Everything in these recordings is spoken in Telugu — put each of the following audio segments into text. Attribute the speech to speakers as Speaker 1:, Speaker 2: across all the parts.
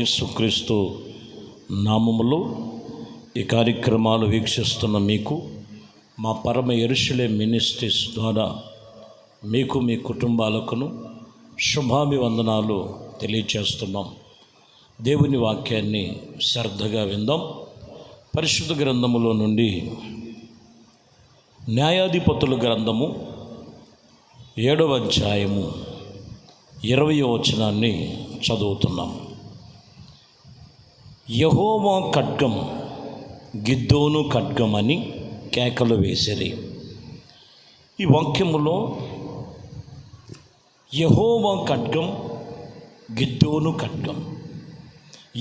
Speaker 1: యేసుక్రీస్తు నామములో ఈ కార్యక్రమాలు వీక్షిస్తున్న మీకు మా పరమ యెరూషలేం మినిస్ట్రీస్ ద్వారా మీకు మీ కుటుంబాలకును శుభాభివందనాలు తెలియచేస్తున్నాం. దేవుని వాక్యాన్ని శ్రద్ధగా విందాం. పరిశుద్ధ గ్రంథములో నుండి న్యాయాధిపతుల గ్రంథము 7వ అధ్యాయము 20వ వచనాన్ని చదువుతున్నాం. యెహోవా ఖడ్గం గిద్దోను ఖడ్గం అని కేకలు వేసిరి. ఈ వాక్యములో యెహోవా ఖడ్గం గిద్దోను ఖడ్గం,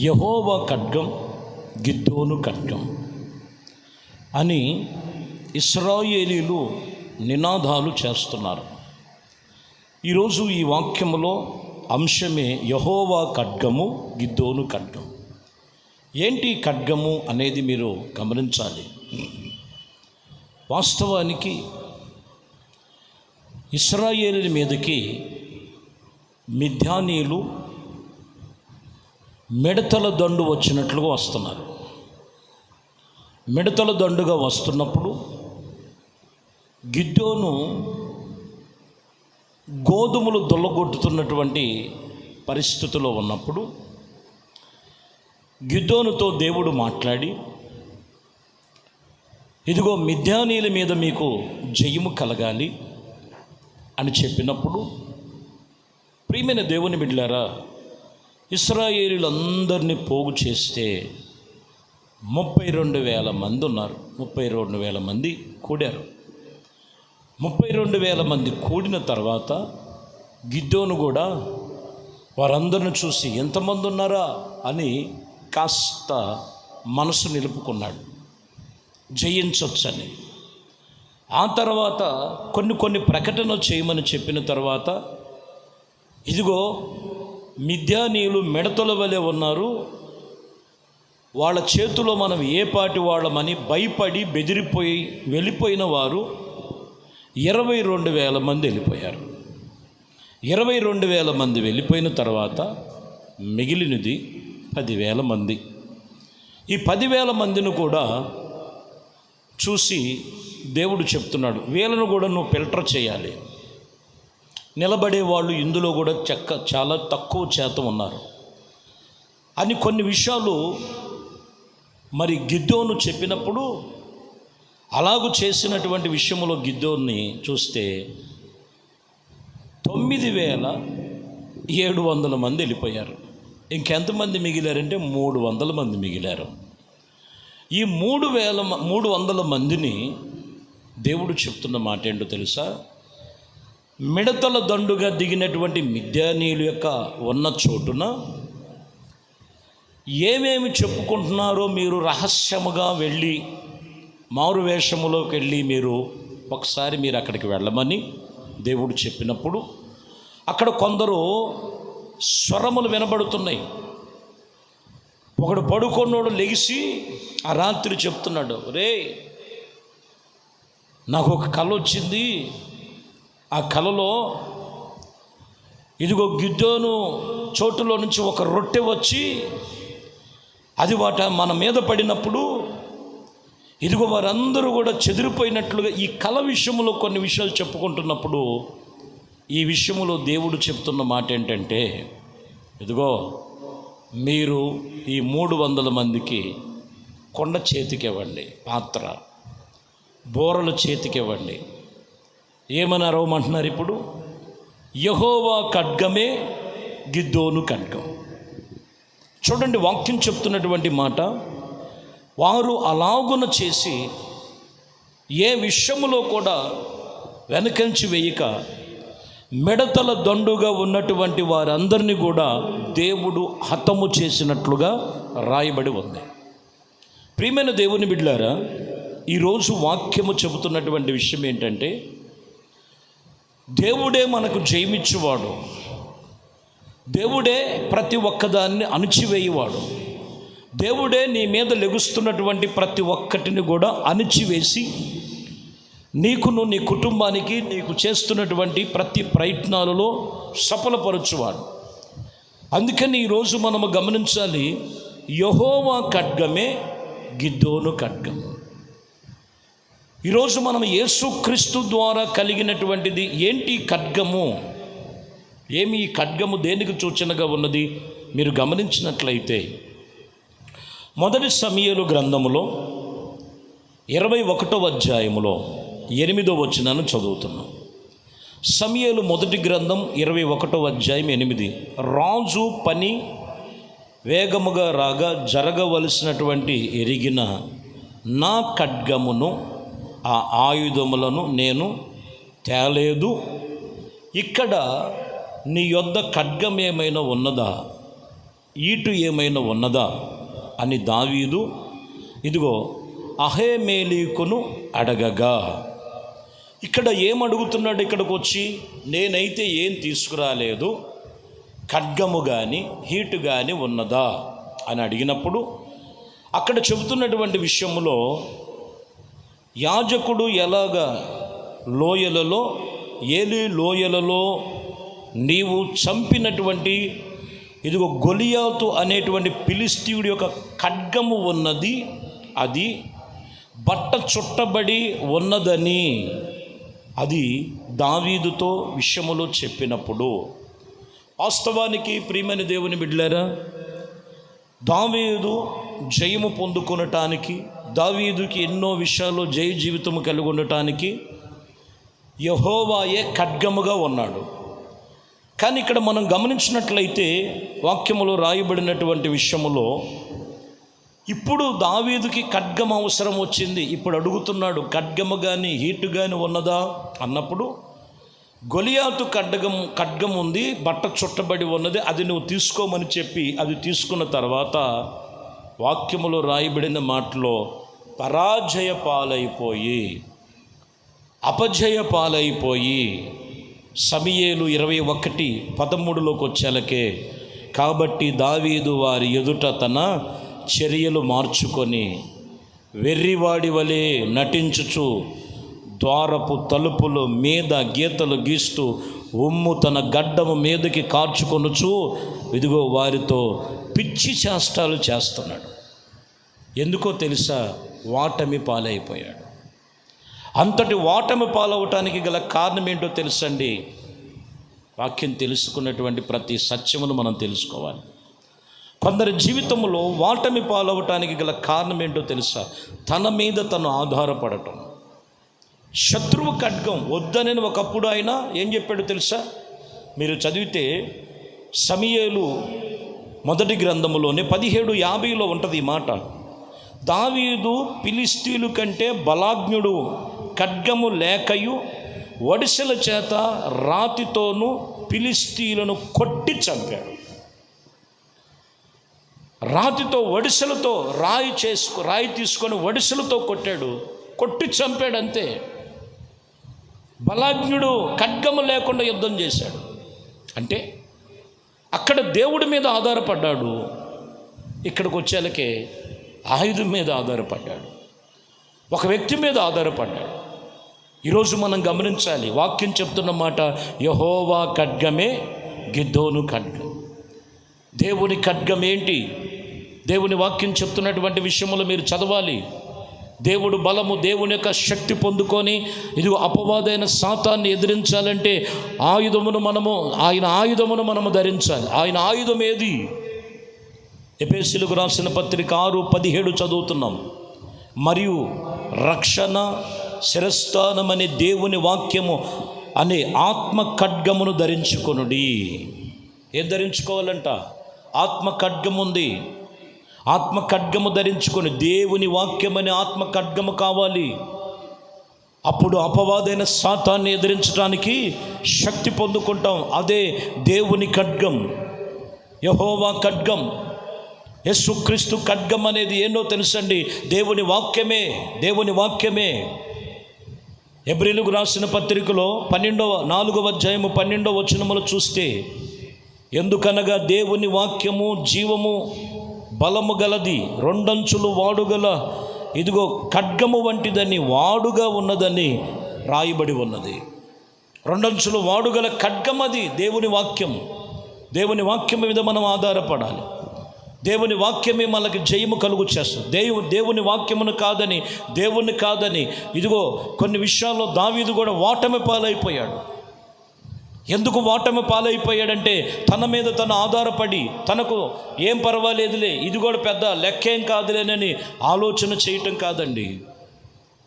Speaker 1: యెహోవా ఖడ్గం గిద్దోను ఖడ్గం అని ఇశ్రాయేలీలు నినాదాలు చేస్తున్నారు. ఈరోజు ఈ వాక్యములో అంశమే యెహోవా ఖడ్గము గిద్దోను ఖడ్గం. ఏంటి ఖడ్గము అనేది మీరు గమనించాలి. వాస్తవానికి ఇశ్రాయేలీల మీదకి మిద్యానీయులు మిడతల దండు వచ్చినట్లుగా వస్తున్నారు. మిడతల దండుగా వస్తున్నప్పుడు గిద్దోను గోధుమలు దొల్లగొట్టుతున్నటువంటి పరిస్థితిలో ఉన్నప్పుడు గిద్దోనుతో దేవుడు మాట్లాడి, ఇదిగో మిద్యానీయుల మీద మీకు జయము కలగాలి అని చెప్పినప్పుడు, ప్రియమైన దేవుని బిడ్డలారా, ఇశ్రాయేలీలందరినీ పోగు చేస్తే 32,000 మంది ఉన్నారు. 32,000 మంది కూడారు. 32,000 మంది కూడిన తర్వాత గిద్దోను కూడా వారందరిని చూసి ఎంతమంది ఉన్నారా అని కాస్త మనసు నిలుపుకున్నాడు, జయించవచ్చని. ఆ తర్వాత కొన్ని ప్రకటనలు చేయమని చెప్పిన తర్వాత, ఇదిగో మిద్యానీయులు మిడతల వలె ఉన్నారు, వాళ్ళ చేతిలో మనం ఏ పాటి వాళ్ళమని భయపడి బెదిరిపోయి వెళ్ళిపోయిన వారు 22,000 మంది వెళ్ళిపోయారు. 22,000 మంది వెళ్ళిపోయిన తర్వాత మిగిలినది 10,000 మంది. ఈ 10,000 మందిని కూడా చూసి దేవుడు చెప్తున్నాడు, వీళ్ళను కూడా నువ్వు ఫిల్టర్ చేయాలి. నిలబడే వాళ్ళు ఇందులో కూడా చాలా తక్కువ శాతం ఉన్నారు అని కొన్ని విషయాలు మరి గిద్దోను చెప్పినప్పుడు, అలాగూ చేసినటువంటి విషయంలో గిద్దోన్ని చూస్తే 9,700 మంది వెళ్ళిపోయారు. ఇంకెంతమంది మిగిలారంటే 300 మంది మిగిలారు. ఈ 300 మందిని దేవుడు చెప్తున్న మాట ఏంటో తెలుసా? మిడతల దండుగా దిగినటువంటి మిద్యానీయుల యొక్క ఉన్న చోటున ఏమేమి చెప్పుకుంటున్నారో మీరు రహస్యముగా వెళ్ళి, మారు వేషములోకి వెళ్ళి మీరు ఒకసారి అక్కడికి వెళ్ళమని దేవుడు చెప్పినప్పుడు, అక్కడ కొందరు స్వరములు వినబడుతున్నాయి. ఒకడు పడుకున్నోడు లెగిసి ఆ రాత్రి చెప్తున్నాడు, రే నాకు ఒక కల వచ్చింది, ఆ కలలో ఇదిగో గిద్దోను చోటులో నుంచి ఒక రొట్టె వచ్చి అది మన మీద పడినప్పుడు ఇదిగో వారందరూ కూడా చెదిరిపోయినట్లుగా ఈ కళ విషయంలో కొన్ని విషయాలు చెప్పుకుంటున్నప్పుడు, ఈ విషయంలో దేవుడు చెప్తున్న మాట ఏంటంటే, ఇదిగో మీరు ఈ 300 మందికి కొండ చేతికి ఇవ్వండి, పాత్ర బోరలు చేతికి ఇవ్వండి. ఏమని అరవమంటున్నారు ఇప్పుడు? యెహోవా ఖడ్గమే గిద్దోను ఖడ్గం. చూడండి, వాక్యం చెప్తున్నటువంటి మాట, వారు అలాగున చేసి ఏ విషయములో కూడా వెనకంచి వేయక మిడతల దండుగా ఉన్నటువంటి వారందరినీ కూడా దేవుడు హతము చేసినట్లుగా రాయబడి ఉంది. ప్రియమైన దేవుని బిడ్డలారా, ఈరోజు వాక్యము చెబుతున్నటువంటి విషయం ఏంటంటే, దేవుడే మనకు జయమిచ్చేవాడు, దేవుడే ప్రతి ఒక్కదాన్ని అణిచివేయువాడు, దేవుడే నీ మీద లెగుస్తున్నటువంటి ప్రతి ఒక్కటిని కూడా అణిచివేసి నీకును నీ కుటుంబానికి నీకు చేస్తున్నటువంటి ప్రతి ప్రయత్నాలలో సఫలపరచువాడు. అందుకని ఈరోజు మనము గమనించాలి, యెహోవా ఖడ్గమే గిద్దోను ఖడ్గం. ఈరోజు మనం యేసుక్రీస్తు ద్వారా కలిగినటువంటిది ఏంటి ఖడ్గము? ఏమి ఈ ఖడ్గము దేనికి సూచనగా ఉన్నది? మీరు గమనించినట్లయితే మొదటి సమూయేలు గ్రంథములో 21వ అధ్యాయములో 8వ వచనాన్ని చదువుతున్నాం. సమూయేలు మొదటి గ్రంథం 21వ అధ్యాయం 8. రాజు పని వేగముగా రాగా జరగవలసినటువంటి ఎరిగిన నా ఖడ్గమును ఆ ఆయుధములను నేను తేలేదు. ఇక్కడ నీ యొద్ద ఖడ్గం ఏమైనా ఉన్నదా, ఈటు ఏమైనా ఉన్నదా అని దావీదు ఇదిగో అహీమెలెకును అడగగా, ఇక్కడ ఏమడుగుతున్నాడు? ఇక్కడికి వచ్చి నేనైతే ఏం తీసుకురాలేదు, ఖడ్గము కానీ హీటు కానీ ఉన్నదా అని అడిగినప్పుడు అక్కడ చెబుతున్నటువంటి విషయంలో యాజకుడు ఎలాగా లోయలలో ఏలీ లోయలలో నీవు చంపినటువంటి ఇదిగో గొలియాతు అనేటువంటి ఫిలిష్తీయుడి యొక్క ఖడ్గము ఉన్నది, అది బట్ట చుట్టబడి ఉన్నదని అది దావీదుతో విషయములో చెప్పినప్పుడు, వాస్తవానికి ప్రియమైన దేవుని బిడ్డలారా, దావీదు జయము పొందుకొనటానికి, దావీదుకి ఎన్నో విషయాల్లో జయ జీవితము కలిగి ఉండటానికి యెహోవాయే ఖడ్గముగా ఉన్నాడు. కానీ ఇక్కడ మనం గమనించినట్లయితే వాక్యములో రాయబడినటువంటి విషయములో ఇప్పుడు దావీదుకి ఖడ్గం అవసరం వచ్చింది. ఇప్పుడు అడుగుతున్నాడు, ఖడ్గము కానీ హీటు కానీ ఉన్నదా అన్నప్పుడు, గొలియాతు ఖడ్గం ఉంది, బట్ట చుట్టబడి ఉన్నది, అది నువ్వు తీసుకోమని చెప్పి అది తీసుకున్న తర్వాత వాక్యములో రాయబడిన మాటలో పరాజయ పాలైపోయి అపజయ పాలైపోయి సమూయేలు 21:13లోకి వచ్చేలకే, కాబట్టి దావీదు వారి ఎదుట తన చర్యలు మార్చుకొని వెర్రివాడి వలె నటించుచు ద్వారపు తలుపుల మీద గీతలు గీస్తూ ఉమ్ము తన గడ్డము మీదకి కార్చుకొనుచు ఇదిగో వారితో పిచ్చి చేష్టాలు చేస్తున్నాడు. ఎందుకో తెలుసా? ఓటమి పాలైపోయాడు. అంతటి ఓటమి పాలవటానికి గల కారణం ఏంటో తెలుసండి? వాక్యం తెలుసుకున్నటువంటి ప్రతి సత్యమును మనం తెలుసుకోవాలి. కొందరి జీవితంలో ఓటమి పాలవటానికి గల కారణం ఏంటో తెలుసా? తన మీద తను ఆధారపడటం. శత్రువు ఖడ్గం వద్దనని ఒకప్పుడు ఆయన ఏం చెప్పాడు తెలుసా? మీరు చదివితే సమూయేలు మొదటి గ్రంథములోనే 17:50లో ఉంటుంది ఈ మాట. దావీదు ఫిలిష్తీయుల కంటే బలాజ్ఞుడు, ఖడ్గము లేకయు ఒడిసెల చేత రాతితోనూ ఫిలిష్తీయులను కొట్టి చంపాడు. రాతితో ఒడిసెలతో రాయి తీసుకొని ఒడిసెలతో కొట్టాడు, కొట్టి చంపాడు అంతే. బలాజ్ఞుడు ఖడ్గము లేకుండా యుద్ధం చేశాడు. అంటే అక్కడ దేవుడి మీద ఆధారపడ్డాడు, ఇక్కడికి వచ్చేలకే ఆయుధం మీద ఆధారపడ్డాడు, ఒక వ్యక్తి మీద ఆధారపడ్డాడు. ఈరోజు మనం గమనించాలి, వాక్యం చెప్తున్న మాట యెహోవా ఖడ్గమే గిద్దోను ఖడ్గం. దేవుని ఖడ్గం ఏంటి? దేవుని వాక్యం చెప్తున్నటువంటి విషయంలో మీరు చదవాలి. దేవుడు బలము, దేవుని యొక్క శక్తి పొందుకొని ఇదిగో అపవాదైన సాతాన్ని ఎదిరించాలంటే ఆయన ఆయుధమును మనము ధరించాలి. ఆయన ఆయుధం ఏది? ఎఫెసీయులకు రాసిన పత్రిక 6:17 చదువుతున్నాం. మరియు రక్షణ శిరస్థానమనే దేవుని వాక్యము అనే ఆత్మ ఖడ్గమును ధరించుకొనుడి. ఏం ధరించుకోవాలంట? ఆత్మ ఖడ్గం ఉంది. ఆత్మ ఖడ్గము ధరించుకొని దేవుని వాక్యం అనే ఆత్మ ఖడ్గము కావాలి. అప్పుడు అపవాదైన సాతాన్ని ఎదిరించడానికి శక్తి పొందుకుంటాం. అదే దేవుని ఖడ్గం, యెహోవా ఖడ్గం. యేసుక్రీస్తు ఖడ్గం అనేది ఏంటో తెలుసండి? దేవుని వాక్యమే. దేవుని వాక్యమే. హెబ్రీయులకు రాసిన పత్రికలో 4వ అధ్యాయము 12వ వచనములో చూస్తే, ఎందుకనగా దేవుని వాక్యము జీవము బలము గలది, రెండంచులు వాడుగల ఇదిగో ఖడ్గము వంటిదని, వాడుగా ఉన్నదని రాయబడి ఉన్నది. రెండంచులు వాడుగల ఖడ్గం అది దేవుని వాక్యం. దేవుని వాక్యం మీద మనం ఆధారపడాలి. దేవుని వాక్యమే మనకి జయము కలుగు చేస్తుంది. దేవుని వాక్యమును కాదని, దేవుణ్ణి కాదని, ఇదిగో కొన్ని విషయాల్లో దావీదు కూడా ఓటమి పాలైపోయాడు. ఎందుకు ఓటమి పాలైపోయాడంటే తన మీద తను ఆధారపడి, తనకు ఏం పర్వాలేదులే, ఇది కూడా పెద్ద లెక్కేం కాదులేనని ఆలోచన చేయటం కాదండి.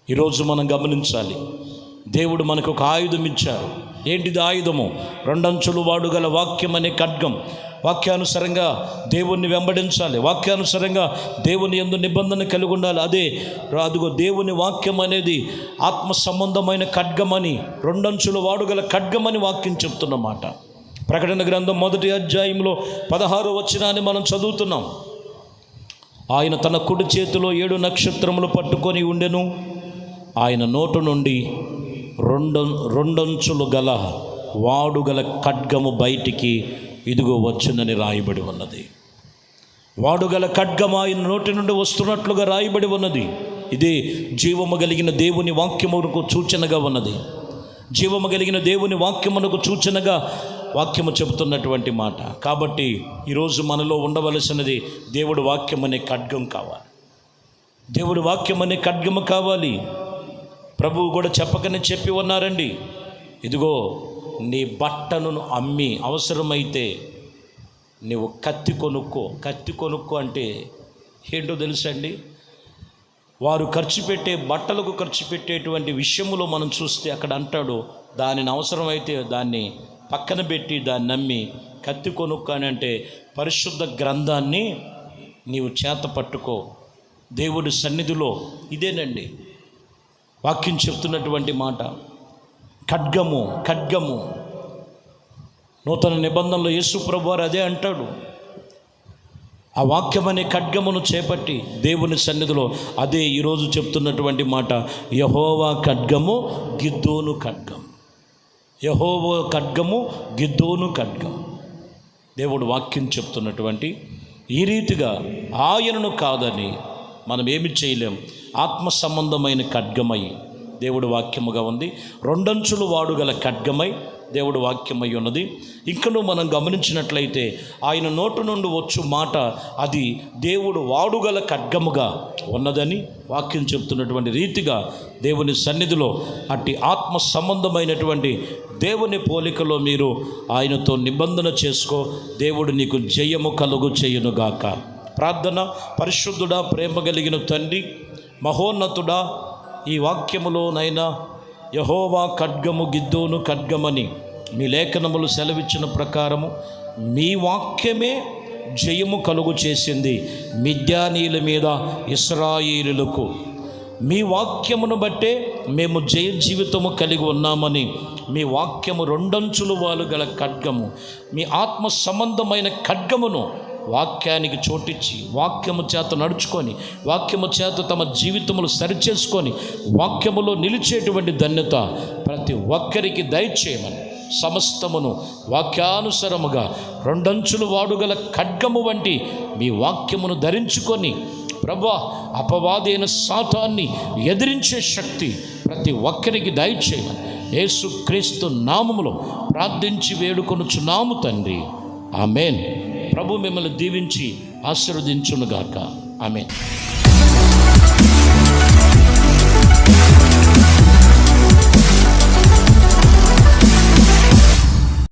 Speaker 1: ఈరోజు మనం గమనించాలి, దేవుడు మనకు ఒక ఆయుధం ఇచ్చారు. ఏంటిది ఆయుధము? 2 అంచులు వాడుగల వాక్యం అనే ఖడ్గం. వాక్యానుసారంగా దేవుణ్ణి వెంబడించాలి, వాక్యానుసారంగా దేవుని యందు నిబంధన కలిగి ఉండాలి. అదిగో దేవుని వాక్యం అనేది ఆత్మ సంబంధమైన ఖడ్గమని, 2 అంచుల వాడుగల ఖడ్గమని వాక్యం చెప్తున్నమాట. ప్రకటన గ్రంథం 1వ అధ్యాయంలో 16వ వచనాన్ని మనం చదువుతున్నాం. ఆయన తన కుడి చేతిలో 7 నక్షత్రములు పట్టుకొని ఉండెను. ఆయన నోటు నుండి 2 అంచులు గల వాడుగల ఖడ్గము బయటికి ఇదిగో వచ్చునని రాయబడి ఉన్నది. వాడుగల ఖడ్గము ఆయన నోటి నుండి వస్తున్నట్లుగా రాయబడి ఉన్నది. ఇది జీవము కలిగిన దేవుని వాక్యమునకు సూచనగా ఉన్నది. జీవము కలిగిన దేవుని వాక్యమునకు సూచనగా వాక్యము చెబుతున్నటువంటి మాట. కాబట్టి ఈరోజు మనలో ఉండవలసినది దేవుడి వాక్యం అనే ఖడ్గం కావాలి. దేవుడి వాక్యం అనే ఖడ్గము కావాలి. ప్రభువు కూడా చెప్పకనే చెప్పి ఉన్నారండి, ఇదిగో నీ బట్టను అమ్మి అవసరమైతే నీవు కత్తి కొనుక్కో అంటే ఏంటో తెలుసండి? వారు ఖర్చు పెట్టే బట్టలకు ఖర్చు పెట్టేటువంటి విషయంలో మనం చూస్తే అక్కడ అంటాడు, దానిని అవసరమైతే దాన్ని పక్కన పెట్టి దాన్ని నమ్మి కత్తి కొనుక్కో అని అంటే పరిశుద్ధ గ్రంథాన్ని నీవు చేత పట్టుకో. దేవుడి సన్నిధిలో ఇదేనండి వాక్యం చెప్తున్నటువంటి మాట. ఖడ్గము నూతన నిబంధనలో యేసు ప్రభువారు అదే అంటాడు. ఆ వాక్యం అనే ఖడ్గమును చేపట్టి దేవుని సన్నిధిలో అదే ఈరోజు చెప్తున్నటువంటి మాట. యెహోవా ఖడ్గము గిద్దోను ఖడ్గం. యెహోవా ఖడ్గము గిద్దోను ఖడ్గం. దేవుడు వాక్యం చెప్తున్నటువంటి ఈ రీతిగా ఆయనను కాదని మనం ఏమి చేయలేం. ఆత్మ సంబంధమైన ఖడ్గమై దేవుడు వాక్యముగా ఉంది. 2 అంచులు వాడుగల ఖడ్గమై దేవుడు వాక్యమై ఉన్నది. ఇంకనూ మనం గమనించినట్లయితే ఆయన నోటు నుండి వచ్చు మాట అది దేవుడు వాడుగల ఖడ్గముగా ఉన్నదని వాక్యం చెప్తున్నటువంటి రీతిగా దేవుని సన్నిధిలో అట్టి ఆత్మ సంబంధమైనటువంటి దేవుని పోలికలో మీరు ఆయనతో నిబంధన చేసుకో. దేవుడు నీకు జయము కలుగు చేయునుగాక. ప్రార్థన. పరిశుద్ధుడా, ప్రేమ కలిగిన తండ్రి, మహోన్నతుడా, ఈ వాక్యములోనైనా యెహోవా ఖడ్గము గిద్దోను ఖడ్గమని మీ లేఖనములు సెలవిచ్చిన ప్రకారము మీ వాక్యమే జయము కలుగు చేసింది మిద్యానీయుల మీద ఇశ్రాయేలులకు. మీ వాక్యమును బట్టే మేము జయ జీవితము కలిగి ఉన్నామని మీ వాక్యము 2 అంచులు వాలుగల ఖడ్గము, మీ ఆత్మ సంబంధమైన ఖడ్గమును వాక్యానికి చోటిచ్చి వాక్యము చేత నడుచుకొని వాక్యము చేత తమ జీవితములు సరిచేసుకొని వాక్యములో నిలిచేటువంటి ధన్యత ప్రతి ఒక్కరికి దయచేయమని, సమస్తమును వాక్యానుసరముగా 2 అంచులు వాడుగల ఖడ్గము వంటి మీ వాక్యమును ధరించుకొని ప్రభువా అపవాదైన సాతాన్ని ఎదిరించే శక్తి ప్రతి ఒక్కరికి దయచేయమని యేసుక్రీస్తు నామములో ప్రార్థించి వేడుకొనుచున్నాము తండ్రి. ఆమేన్. ప్రభు మిమ్మల్ని దీవించి ఆశీర్వదించునుగాక. ఆమేన్.